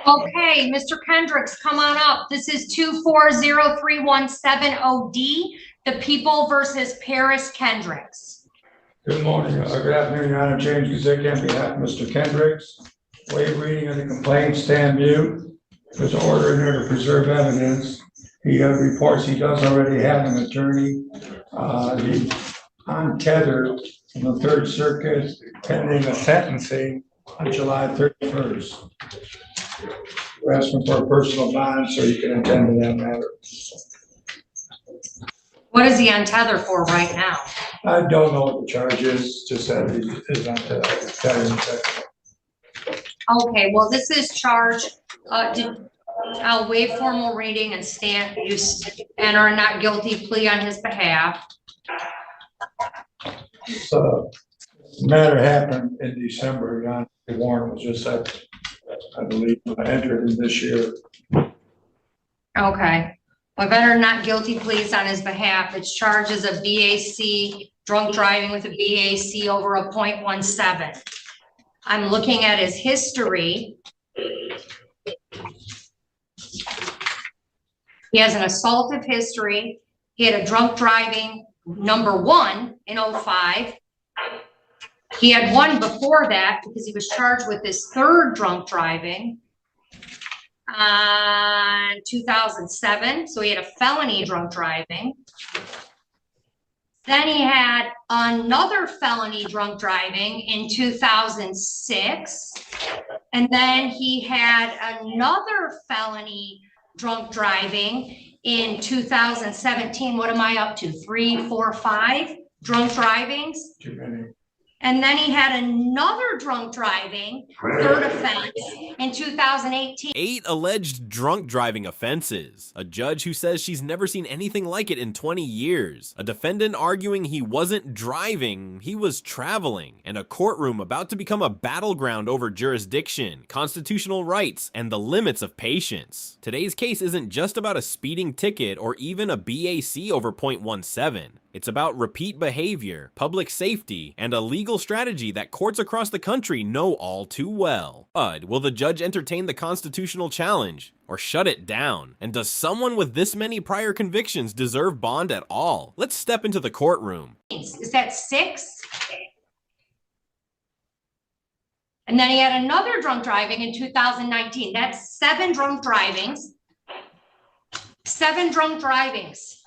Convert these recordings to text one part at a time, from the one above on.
Okay, Mr. Kendricks, come on up. This is 2403170D, the People versus Paris Kendricks. Good morning, good afternoon, Your Honor. James Gazicki on behalf of Mr. Kendricks. Waive reading of the complaint, stand mute. There's an order in there to preserve evidence. He reports he does already have an attorney. He's untethered in the Third Circuit pending a sentencing on July 31st. We're asking for a personal bond so you can attend to that matter. What is he on tether for right now? I don't know what the charge is, just that he is untethered. Okay, well, this is charge. I'll waive formal reading and enter a not guilty plea on his behalf. So, the matter happened in December. Your Honor, the warrant was just, I believe, entered in this year. Okay. I've entered not guilty pleas on his behalf. It's charges of BAC, drunk driving with a BAC over a .17. I'm looking at his history. He has an assaultive history. He had a drunk driving #1 in 05. He had one before that because he was charged with his third drunk driving on 2007. So he had a felony drunk driving. Then he had another felony drunk driving in 2006. And then he had another felony drunk driving in 2017. What am I up to? 3, 4, 5 drunk drivings? Too many. And then he had another drunk driving, third offense, in 2018. 8 alleged drunk driving offenses. A judge who says she's never seen anything like it in 20 years. A defendant arguing he wasn't driving, he was traveling. And a courtroom about to become a battleground over jurisdiction, constitutional rights, and the limits of patience. Today's case isn't just about a speeding ticket or even a BAC over .17. It's about repeat behavior, public safety, and a legal strategy that courts across the country know all too well. But will the judge entertain the constitutional challenge or shut it down? And does someone with this many prior convictions deserve bond at all? Let's step into the courtroom. Is that 6? And then he had another drunk driving in 2019. That's 7 drunk drivings. 7 drunk drivings.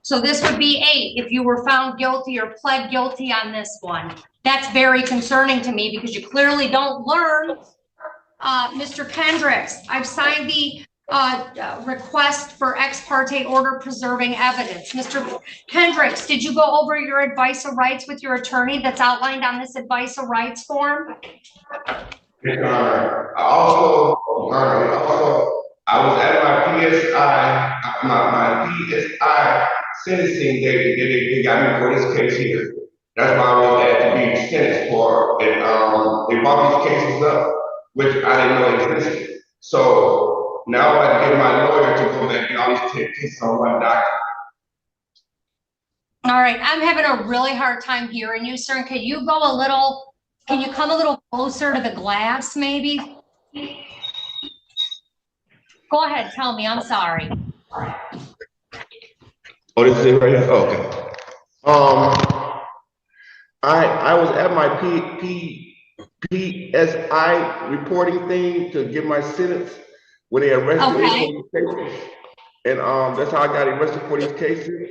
So this would be 8 if you were found guilty or pled guilty on this one. That's very concerning to me because you clearly don't learn, Mr. Kendricks. I've signed the request for ex parte order preserving evidence. Mr. Kendricks, did you go over your advice of rights with your attorney that's outlined on this advice of rights form? I was at my PSI sentencing day. They got me for this case here. That's why I was at to be sentenced for. And they brought these cases up, which I didn't know existed. So now I get my lawyer to go back and all these cases on one document. All right, I'm having a really hard time hearing you, sir. Can you come a little closer to the glass, maybe? Go ahead, tell me, I'm sorry. Oh, this is it right here? Oh, okay. I was at my PSI reporting thing to give my sentence when they arrested me for these cases. And that's how I got arrested for these cases.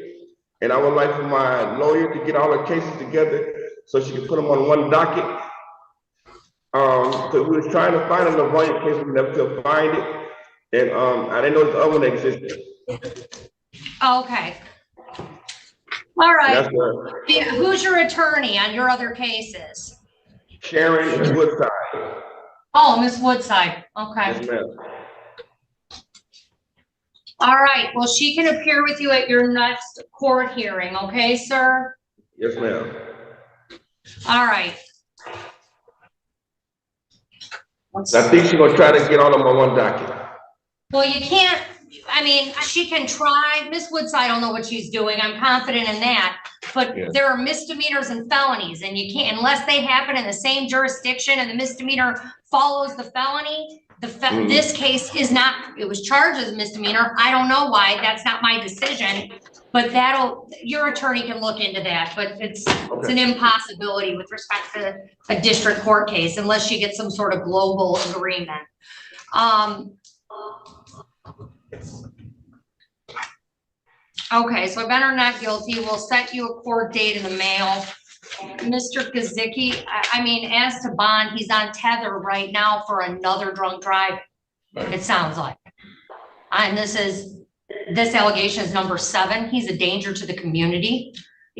And I would like for my lawyer to get all the cases together so she can put them on one docket. Because we were trying to find a LaVoya case, we never could find it. And I didn't know this other one existed. Okay. All right. Who's your attorney on your other cases? Sharon Woodside. Oh, Miss Woodside. Okay. Yes, ma'am. All right. Well, she can appear with you at your next court hearing. Okay, sir? Yes, ma'am. All right. I think she's going to try to get all of them on one docket. Well, you can't, I mean, she can try. Miss Woodside, I don't know what she's doing. I'm confident in that. But there are misdemeanors and felonies, and you can't, unless they happen in the same jurisdiction and the misdemeanor follows the felony. This case is not, it was charged as a misdemeanor. I don't know why, that's not my decision. But your attorney can look into that, but it's an impossibility with respect to a district court case unless you get some sort of global agreement. Okay, so I've entered not guilty. We'll set you a court date in the mail. Mr. Kazicki, I mean, as to bond, he's on tether right now for another drunk drive. It sounds like. And this allegation is number 7. He's a danger to the community.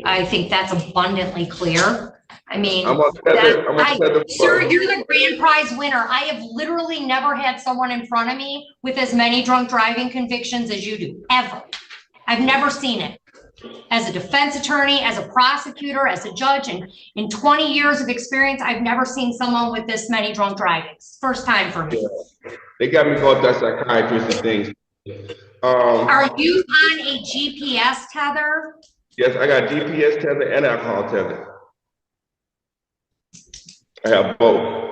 I think that's abundantly clear. I mean, sir, you're the grand prize winner. I have literally never had someone in front of me with as many drunk driving convictions as you do, ever. I've never seen it. As a defense attorney, as a prosecutor, as a judge, and in 20 years of experience, I've never seen someone with this many drunk drivings. First time for me. Yeah. They got me going to psychiatrist and things. Are you on a GPS tether? Yes, I got GPS tether and alcohol tether. I have both.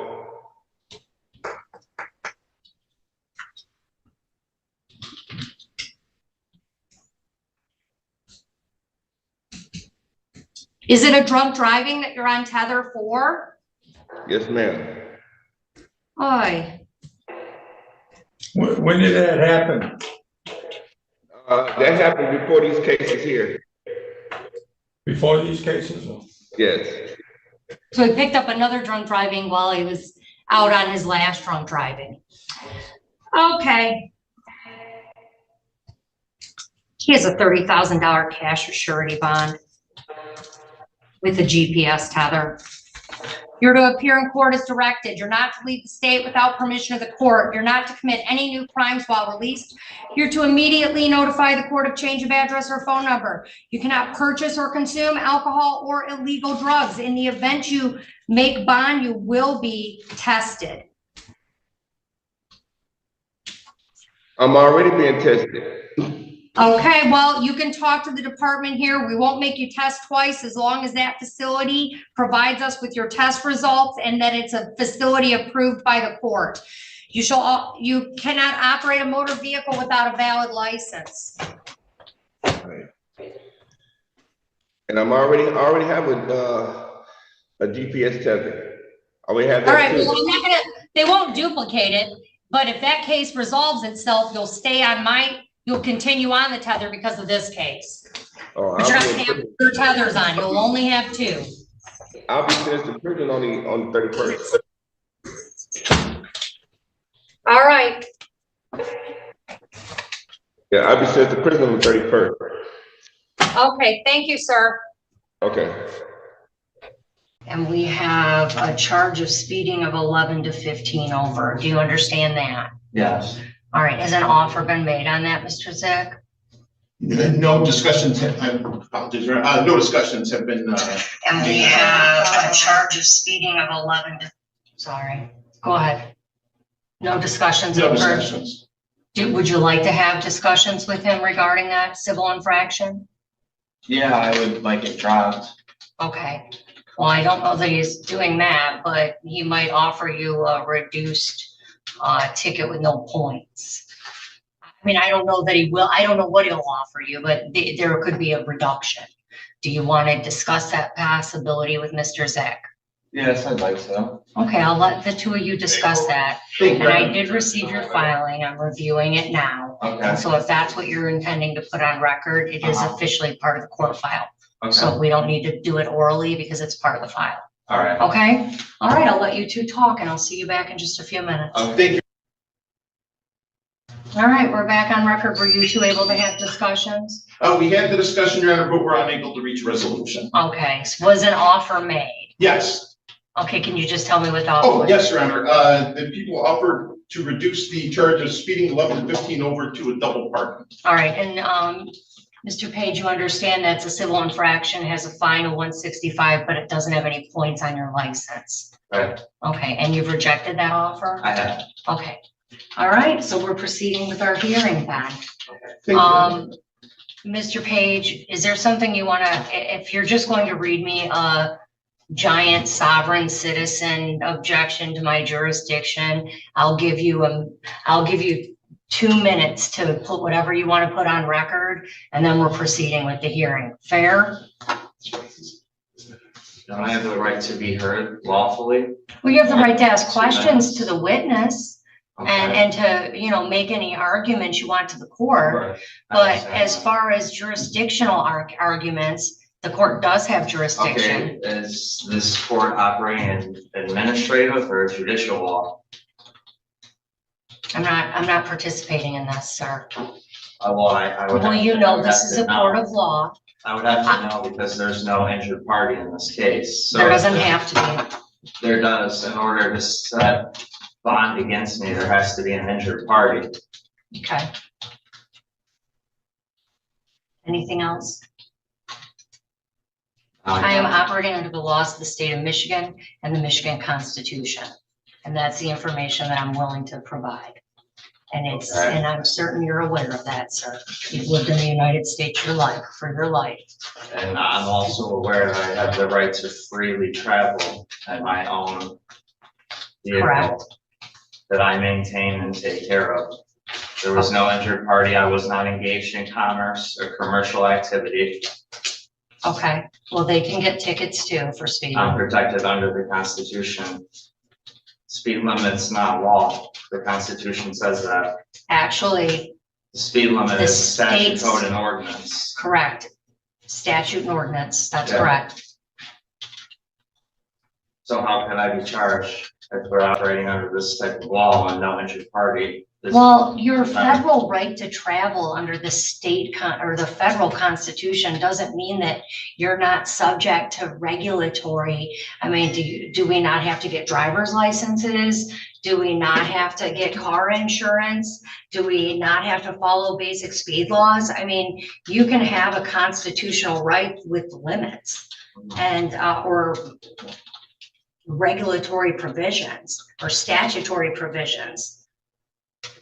Is it a drunk driving that you're on tether for? Yes, ma'am. Oy. When did that happen? That happened before these cases here. Before these cases? Yes. So he picked up another drunk driving while he was out on his last drunk driving. Okay. He has a $30,000 cash or surety bond with a GPS tether. You're to appear in court as directed. You're not to leave the state without permission of the court. You're not to commit any new crimes while released. You're to immediately notify the court of change of address or phone number. You cannot purchase or consume alcohol or illegal drugs. In the event you make bond, you will be tested. I'm already being tested. Okay, well, you can talk to the department here. We won't make you test twice as long as that facility provides us with your test results and that it's a facility approved by the court. You cannot operate a motor vehicle without a valid license. And I already have a GPS tether. I already have that. All right, too. well, they won't duplicate it, but if that case resolves itself, you'll continue on the tether because of this case. Oh, but you're not gonna have 2 tethers on, you'll only have 2. I'll be sentenced to prison on the 31st. All right. Yeah, I'll be sentenced to prison on the 31st. Okay, thank you, sir. Okay. And we have a charge of speeding of 11 to 15 over. Do you understand that? Yes. All right, has an offer been made on that, Mr. Zick? No discussions have, no discussions have been, And we have a charge of speeding of 11 to, sorry, go ahead. No discussions? no occurred? discussions. Would you like to have discussions with him regarding that civil infraction? Yeah, I would like it dropped. Okay, well, I don't know that he's doing that, but he might offer you a reduced ticket with no points. I mean, I don't know that he will. I don't know what he'll offer you, but there could be a reduction. Do you want to discuss that possibility with Mr. Zick? Yes, I'd like so. Okay, I'll let the 2 of you discuss that. And I did receive your filing. I'm reviewing it now. Okay. And so if that's what you're intending to put on record, it is officially part of the court file. Okay. So we don't need to do it orally because it's part of the file. All right. Okay? All right, I'll let you 2 talk and I'll see you back in just a few minutes. Thank you. All right, we're back on record. Were you 2 able to have discussions? We had the discussion, Your Honor, but we're unable to reach a resolution. Okay, so was an offer made? Yes. Okay, can you just tell me what the offer Oh, was? yes, Your Honor. The people offered to reduce the charge of speeding 11 to 15 over to a double parking. All right, and Mr. Page, you understand that's a civil infraction, has a fine of $165, but it doesn't have any points on your license. Right. Okay, and you've rejected that offer? I have. Okay, all right, so we're proceeding with our hearing then. Thank you. Mr. Page, is there something you want to, if you're just going to read me a giant sovereign citizen objection to my jurisdiction. I'll give you 2 minutes to put whatever you want to put on record, and then we're proceeding with the hearing. Fair? Don't I have the right to be heard lawfully? Well, you have the right to ask questions to the witness Okay. and to, you know, make any arguments you want to the court. Right. I But understand as that. far as jurisdictional arguments, the court does have jurisdiction. Okay, is this court operating in administrative or judicial law? I'm not participating in this, sir. Well, I would. Well, have you to- I know, would this have is to a court know. of law. I would have to know because there's no injured party in this case. So There doesn't have to be. There does. In order to set bond against me, there has to be an injured party. Okay. Anything else? I am operating under the laws of the state of Michigan and the Michigan Constitution. And that's the information that I'm willing to provide. And it's, Okay. and I'm certain you're aware of that, sir. You've lived in the United States for your life. And I'm also aware that I have the right to freely travel at my own Correct. vehicle that I maintain and take care of. There was no injured party. I was not engaged in commerce or commercial activity. Okay, well, they can get tickets too for speeding. I'm protected under the Constitution. Speed limit's not law. The Constitution says that. Actually, The speed limit The is statute, state's- code, and ordinance. correct. Statute and ordinance, that's Yeah. correct. So how can I be charged if we're operating under this type of law and no injured party? This- Well, your federal right to travel under the state or the federal constitution doesn't mean that you're not subject to regulatory. I mean, do we not have to get driver's licenses? Do we not have to get car insurance? Do we not have to follow basic speed laws? I mean, you can have a constitutional right with limits and, or regulatory provisions or statutory provisions.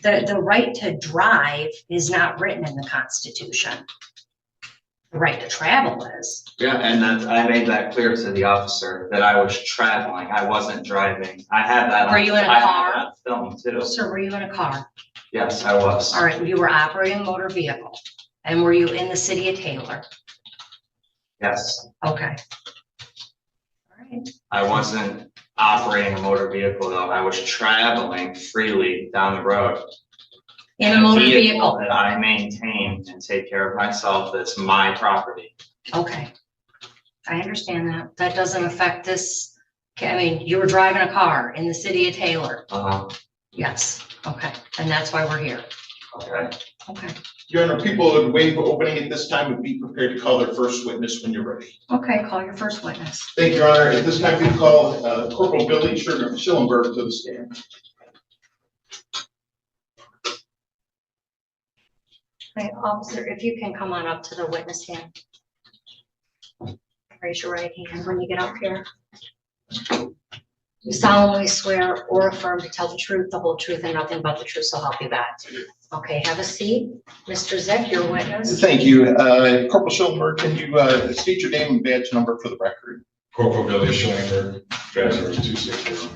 The right to drive is not written in the Constitution. The right to travel is. Yeah, and that, I made that clear to the officer that I was traveling. I wasn't driving. I had that. Were you in a I had car? that Film too. Sir, were you in a car? Yes, I was. All right, you were operating a motor vehicle. And were you in the city of Taylor? Yes, Okay. All right. I wasn't operating a motor vehicle though. I was traveling freely down the road. In a motor vehicle. That I maintain and take care of myself. It's my property. Okay. I understand that. That doesn't affect this. Okay, I mean, you were driving a car in the city of Taylor. Uh-huh, Yes. Okay. And that's why we're here. okay. Okay. Your Honor, people would waive opening at this time would be prepared to call their first witness when you're ready. Okay, call your first witness. Thank you, Your Honor. At this time, we call Corporal Billy Schillenberg to the stand. Okay, officer, if you can come on up to the witness stand. Raise your right hand when you get up here. You solemnly swear or affirm to tell the truth, the whole truth, and nothing but the truth, so help you God. Okay, have a seat. Mr. Zick, your witness. Thank you. Corporal Schillenberg, can you state your name and badge number for the record? Corporal Billy Schillinger, badge number 260.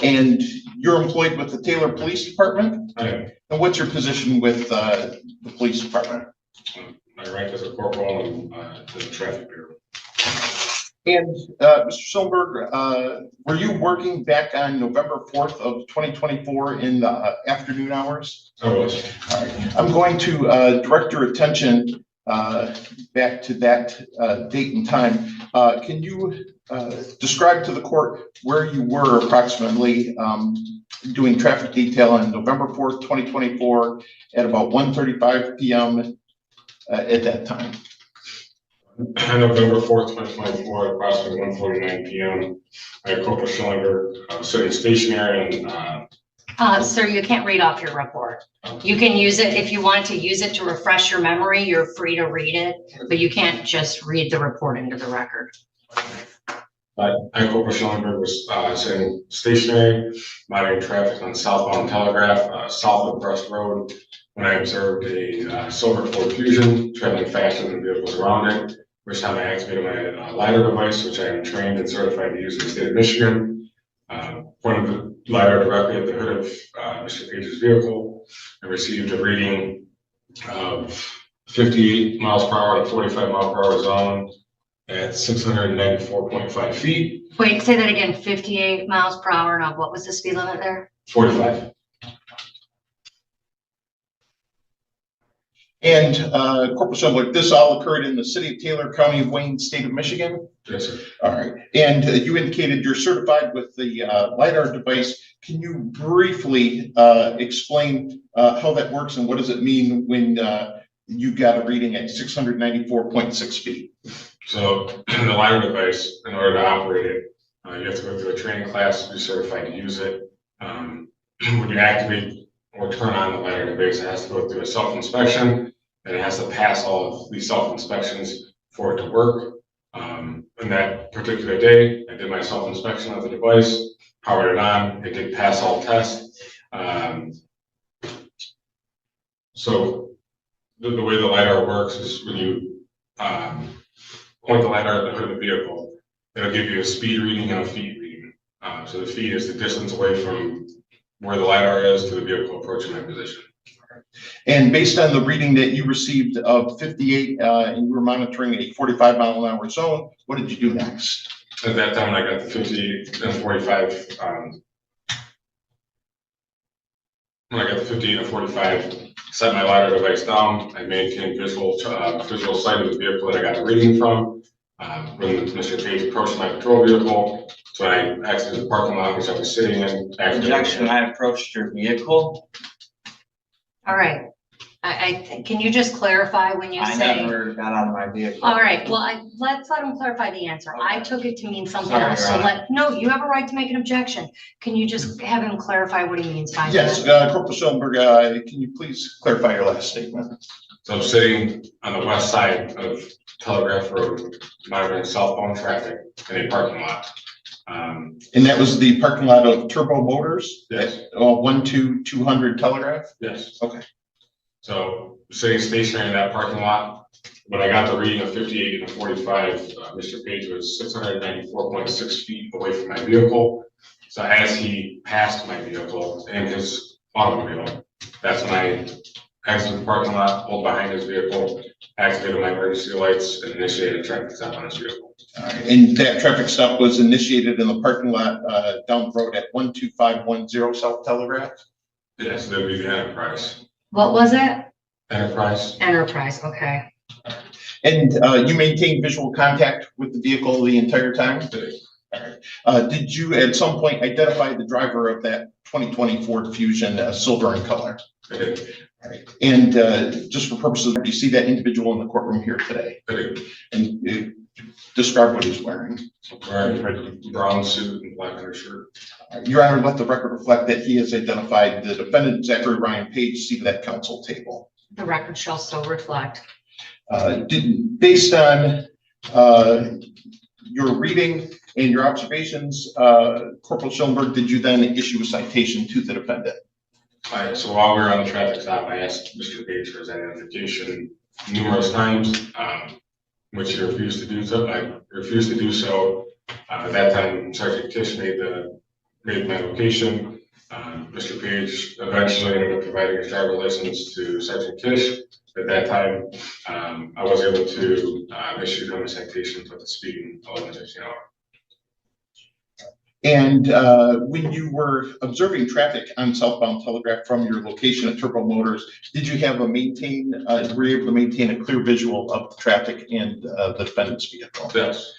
And you're employed with the Taylor Police Department? I am. And what's your position with the police department? My rank as a corporal and the traffic bureau. And Mr. Schillenberg, were you working back on November 4th of 2024 in the afternoon hours? I was. All right. I'm going to direct your attention back to that date and time. Can you describe to the court where you were approximately doing traffic detail on November 4th, 2024 at about 1:35 p.m. At that time? On November 4th, 2024, approximately 1:49 p.m. I had Corporal Schillinger sitting stationary and Sir, you can't read off your report. You can use it, if you want to use it to refresh your memory, you're free to read it, but you can't just read the report into the record. I, Corporal Schillinger, was sitting stationary, monitoring traffic on southbound Telegraph, south of Crest Road, when I observed a silver Ford Fusion traveling faster than vehicles around it. which time I activated my LiDAR device, which I am trained and certified to use in the state of Michigan. Pointed the LiDAR directly at the hood of Mr. Page's vehicle and received a reading of 58 miles per hour in a 45 mile per hour zone at 694.5 feet. Wait, say that again, 58 miles per hour. Now, what was the speed limit there? 45. And Corporal Schindler, this all occurred in the city of Taylor, County of Wayne, state of Michigan? Yes, sir. All right. And you indicated you're certified with the LiDAR device. Can you briefly explain how that works and what does it mean when you got a reading at 694.6 feet? So the LiDAR device, in order to operate it, you have to go through a training class to be certified to use it. When you activate or turn on the LiDAR device, it has to go through a self-inspection, and it has to pass all of these self-inspections for it to work. And that particular day, I did my self-inspection of the device, powered it on, it did pass all tests. So the way the LiDAR works is when you point the LiDAR at the hood of the vehicle, it'll give you a speed reading and a feet reading. So the feet is the distance away from where the LiDAR is to the vehicle approaching my position. And based on the reading that you received of 58 and you were monitoring a 45 mile an hour zone, what did you do next? At that time, I got the 58 and 45. When I got the 58 and 45, set my LiDAR device down. I maintained visual sight of the vehicle that I got the reading from. When Mr. Page approached my patrol vehicle, so I exited the parking lot which I was sitting in. Objection, I approached your vehicle. All right. Can you just clarify when you I say? never got out of my vehicle. All right, well, let's let him clarify the answer. I took it to mean something Sorry, else. So Your no, you have a right to make an objection. Can you just have him clarify what he means by Yes, that? Corporal Schoenberg, can you please clarify your last statement? So I'm sitting on the west side of Telegraph Road, monitoring southbound traffic in a parking lot. And that was the parking lot of Turbo Motors? Yes. 12200 Telegraph? Yes. Okay. So sitting stationary in that parking lot, when I got the reading of 58 and 45, Mr. Page was 694.6 feet away from my vehicle. So as he passed my vehicle in his automobile, that's when I exited the parking lot, pulled behind his vehicle, activated my emergency lights, and initiated a traffic stop on his vehicle. All right. And that traffic stop was initiated in the parking lot down the road at 12510 South Telegraph? Yes, that would be the Enterprise. What was it? Enterprise? Enterprise, okay. And you maintained visual contact with the vehicle the entire time? All right. Did you at some point identify the driver of that 2020 Ford Fusion, silver in color? I did. All right. And just for purposes, do you see that individual in the courtroom here today? I did. And describe what he's wearing. Wearing a brown suit and black undershirt. Your Honor, let the record reflect that he has identified the defendant, Zachary Ryan Page, seated at counsel table. The record shall so reflect. Based on your reading and your observations, Corporal Schoenberg, did you then issue a citation to the defendant? So while we were on the traffic stop, I asked Mr. Page for his identification numerous times, which he refused to do so. I refused to do so. At that time, Sergeant Tish made my location. Mr. Page eventually ended up providing his driver's license to Sergeant Tish. At that time, I was able to issue him a citation for the speeding 11:15 an hour. And when you were observing traffic on southbound Telegraph from your location at Turbo Motors, did you have were you able to maintain a clear visual of the traffic and the defendant's vehicle? Yes.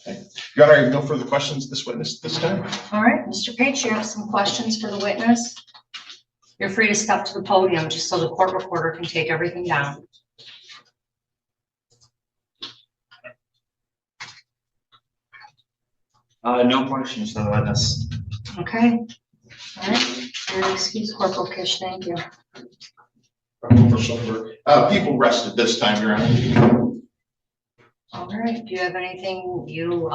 Okay. Your Honor, I have no further questions to this witness this time. All right, Mr. Page, you have some questions for the witness? You're free to step to the podium just so the court reporter can take everything down. No questions for the witness. Okay. All right. And excuse Corporal Kish, thank you. People rested this time, Your Honor. All right. Do you have anything you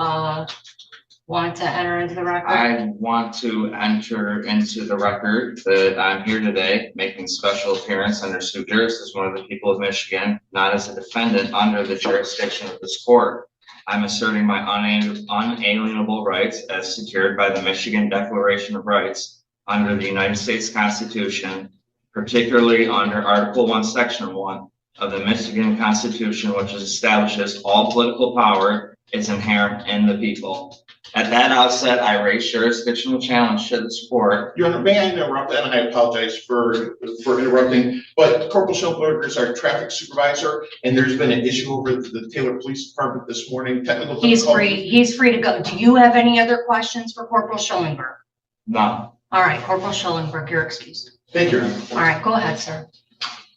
want to enter into the record? I want to enter into the record that I'm here today making special appearance under sue juris as one of the people of Michigan, not as a defendant under the jurisdiction of this court. I'm asserting my unalienable rights as secured by the Michigan Declaration of Rights under the United States Constitution, particularly under Article 1, Section 1 of the Michigan Constitution, which establishes all political power is inherent in the people. At that outset, I raise jurisdictional challenge to this court. Your Honor, may I interrupt, and I apologize for interrupting, but Corporal Schulberger is our traffic supervisor, and there's been an issue over the Taylor Police Department this morning, technical difficulties. He's free to go. Do you have any other questions for Corporal Schullenberg? No. All right, Corporal Schullenberg, you're excused. Thank you. All right, go ahead, sir.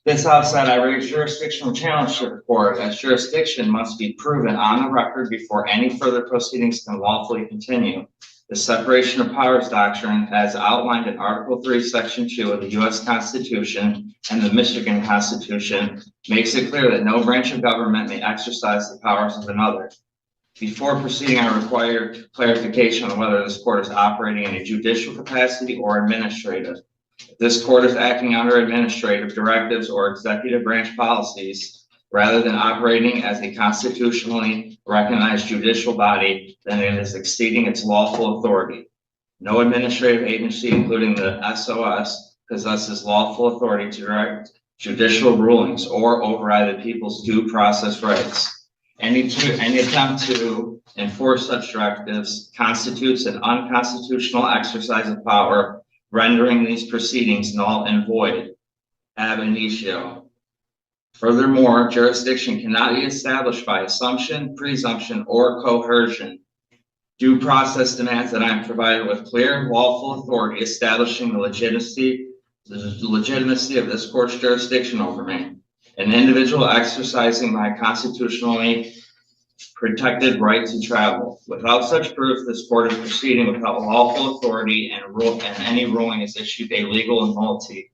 This outset, I raise jurisdictional challenge to the court as jurisdiction must be proven on the record before any further proceedings can lawfully continue. The separation of powers doctrine, as outlined in Article 3, Section 2 of the U.S. Constitution and the Michigan Constitution, makes it clear that no branch of government may exercise the powers of another. Before proceeding, I require clarification on whether this court is operating in a judicial capacity or administrative. If this court is acting under administrative directives or executive branch policies, rather than operating as a constitutionally recognized judicial body, then it is exceeding its lawful authority. No administrative agency, including the SOS, possesses lawful authority to direct judicial rulings or override the people's due process rights. Any attempt to enforce such directives constitutes an unconstitutional exercise of power, rendering these proceedings null and void ab initio. Furthermore, jurisdiction cannot be established by assumption, presumption, or coercion. Due process demands that I am provided with clear lawful authority establishing the legitimacy of this court's jurisdiction over me. An individual exercising my constitutionally protected right to travel. Without such proof, this court is proceeding without lawful authority and any ruling is issued a legal nullity.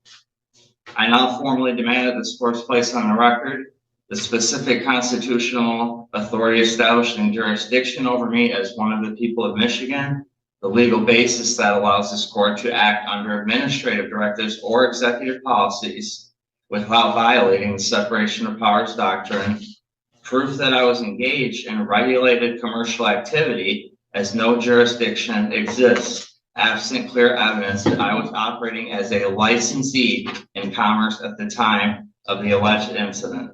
I now formally demand that this court place on the record the specific constitutional authority established in jurisdiction over me as one of the people of Michigan, the legal basis that allows this court to act under administrative directives or executive policies without violating the separation of powers doctrine, proof that I was engaged in regulated commercial activity as no jurisdiction exists, absent clear evidence that I was operating as a licensee in commerce at the time of the alleged incident.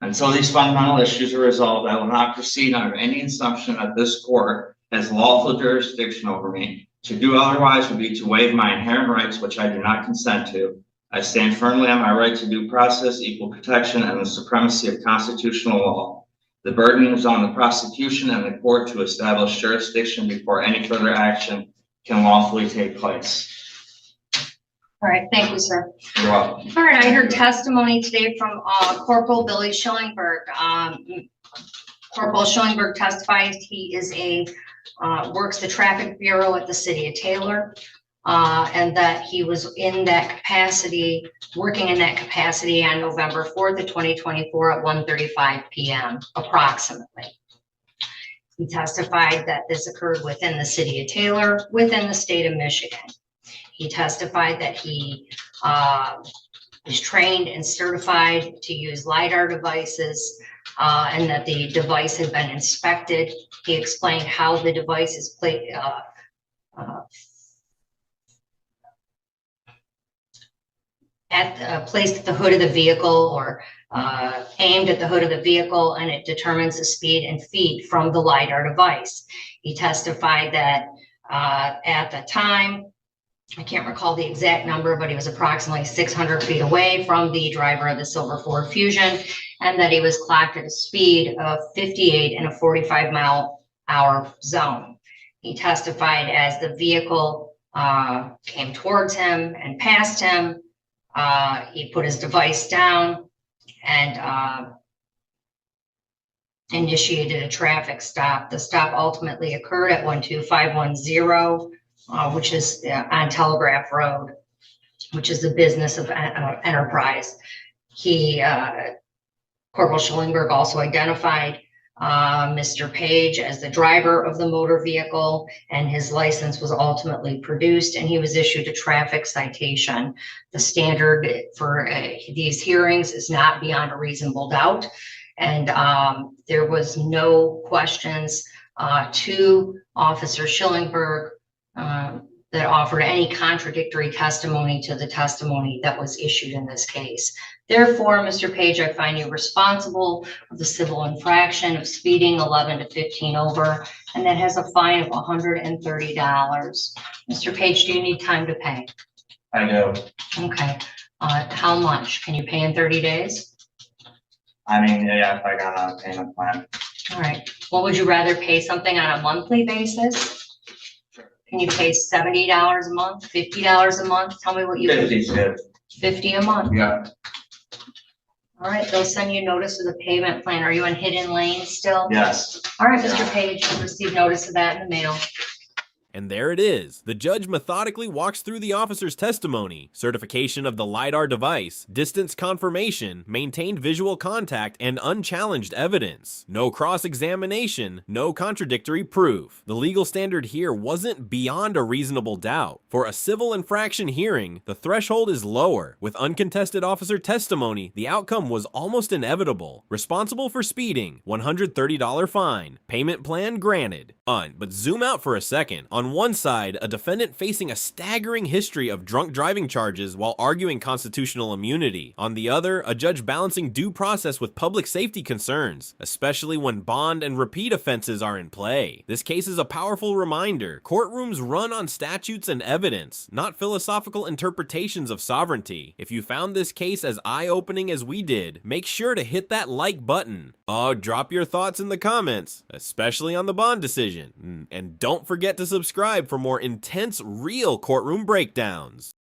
Until these fundamental issues are resolved, I will not proceed under any assumption that this court has lawful jurisdiction over me. To do otherwise would be to waive my inherent rights, which I do not consent to. I stand firmly on my right to due process, equal protection, and the supremacy of constitutional law. The burden is on the prosecution and the court to establish jurisdiction before any further action can lawfully take place. All right, thank you, sir. You're welcome. All right, I heard testimony today from Corporal Billy Schillingberg. Corporal Schillingberg testified he is works the traffic bureau at the city of Taylor, and that he was in that capacity, working in that capacity on November 4th of 2024 at 1:35 p.m. approximately. He testified that this occurred within the city of Taylor, within the state of Michigan. He testified that he is trained and certified to use LiDAR devices, and that the device had been inspected. He explained how the device is placed at the hood of the vehicle, or aimed at the hood of the vehicle, and it determines the speed and feet from the LiDAR device. He testified that at the time, I can't recall the exact number, but he was approximately 600 feet away from the driver of the silver Ford Fusion, and that he was clocked at a speed of 58 in a 45-mile-hour zone. He testified as the vehicle came towards him and passed him, he put his device down and initiated a traffic stop. The stop ultimately occurred at 12510, which is on Telegraph Road, which is the business of Enterprise. Corporal Schillingberg also identified Mr. Page as the driver of the motor vehicle, and his license was ultimately produced, and he was issued a traffic citation. The standard for these hearings is not beyond a reasonable doubt, and there was no questions to Officer Schillingberg that offered any contradictory testimony to the testimony that was issued in this case. Therefore, Mr. Page, I find you responsible of the civil infraction of speeding 11 to 15 over, and that has a fine of $130. Mr. Page, do you need time to pay? I do. Okay. How much? Can you pay in 30 days? I mean, yeah, if I got on a payment plan. All right. Well, would you rather pay something on a monthly basis? Can you pay $70 a month, $50 a month? Tell me what you. 50's good. 50 a month. Yeah. All right, they'll send you notice of the payment plan. Are you on Hidden Lane still? Yes. All right, Mr. Page, you'll receive notice of that in the mail. And there it is. The judge methodically walks through the officer's testimony, certification of the LiDAR device, distance confirmation, maintained visual contact, and unchallenged evidence. No cross-examination, no contradictory proof. The legal standard here wasn't beyond a reasonable doubt. For a civil infraction hearing, the threshold is lower. With uncontested officer testimony, the outcome was almost inevitable. Responsible for speeding, $130 fine. Payment plan granted. But zoom out for a second. On one side, a defendant facing a staggering history of drunk driving charges while arguing constitutional immunity. On the other, a judge balancing due process with public safety concerns, especially when bond and repeat offenses are in play. This case is a powerful reminder. Courtrooms run on statutes and evidence, not philosophical interpretations of sovereignty. If you found this case as eye-opening as we did, make sure to hit that like button. Drop your thoughts in the comments, especially on the bond decision. And don't forget to subscribe for more intense, real courtroom breakdowns.